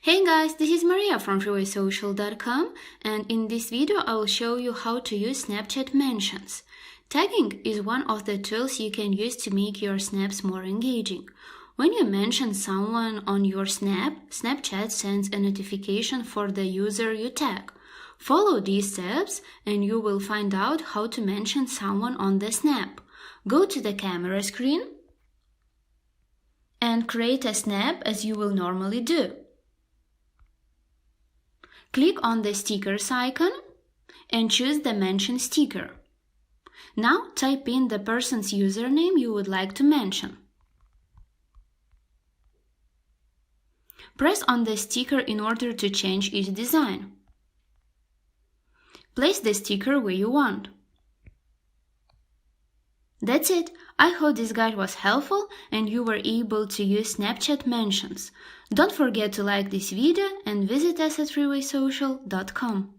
Hey guys, this is Maria from freewaysocial.com, and in this video I will show you how to use Snapchat mentions. Tagging is one of the tools you can use to make your snaps more engaging. When you mention someone on your snap, Snapchat sends a notification for the user you tag. Follow these steps and you will find out how to mention someone on the snap. Go to the camera screen and create a snap as you will normally do. Click on the stickers icon and choose the mention sticker. Now type in the person's username you would like to mention. Press on the sticker in order to change its design. Place the sticker where you want. That's it. I hope this guide was helpful and you were able to use Snapchat mentions. Don't forget to like this video and visit us at freewaysocial.com.